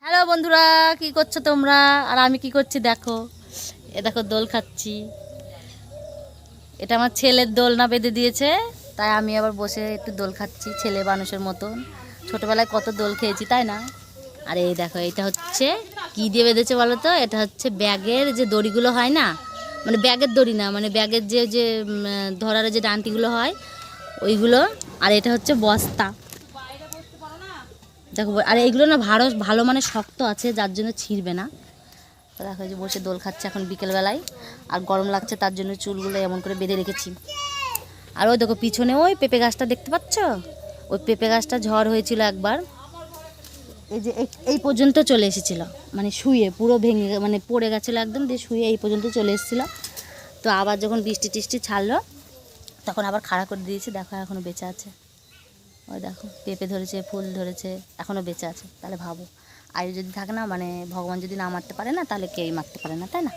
Hello বন্ধুরা, কি করছো তোমরা? আর আমি কি করছি দেখো। দেখো দোল খাচ্ছি। এটা আমার ছেলের দোলনা বেঁধে দিয়েছে, তাই আমি আবার বসে একটু দোল খাচ্ছি ছেলে মানুষের মতন। ছোটোবেলায় কত দোল খেয়েছি, তাই না? আর এই দেখো, এটা হচ্ছে কি দিয়ে বেঁধেছে বলো তো? এটা হচ্ছে ব্যাগের যে দড়িগুলো হয় না, মানে ব্যাগের দড়ি না, মানে ব্যাগের যে যে ধরার যে ডান্টিগুলো হয় ওইগুলো। আর এটা হচ্ছে বস্তা। দেখো, আর এইগুলো না ভালো ভালো মানে শক্ত আছে, যার জন্য ছিঁড়বে না। তো দেখো, যে বসে দোল খাচ্ছে এখন বিকেলবেলায়। আর গরম লাগছে, তার জন্য চুলগুলো এমন করে বেঁধে রেখেছি। আর ওই দেখো পিছনে ওই পেঁপে গাছটা দেখতে পাচ্ছ? ওই পেঁপে গাছটা ঝড় হয়েছিল একবার, এই যে এই পর্যন্ত চলে এসেছিলো, মানে শুয়ে পুরো ভেঙে মানে পড়ে গেছিলো একদম, দিয়ে শুয়ে এই পর্যন্ত চলে এসেছিলো। তো আবার যখন বৃষ্টি টিষ্টি ছাড়লো তখন আবার খাড়া করে দিয়েছি। দেখো এখনও বেঁচে আছে। ওই দেখো পেঁপে ধরেছে, ফুল ধরেছে, এখনও বেঁচে আছে। তাহলে ভাবো, আয়ু যদি থাকে না, মানে ভগবান যদি না মারতে পারে না, তাহলে কেউই মারতে পারে না, তাই না?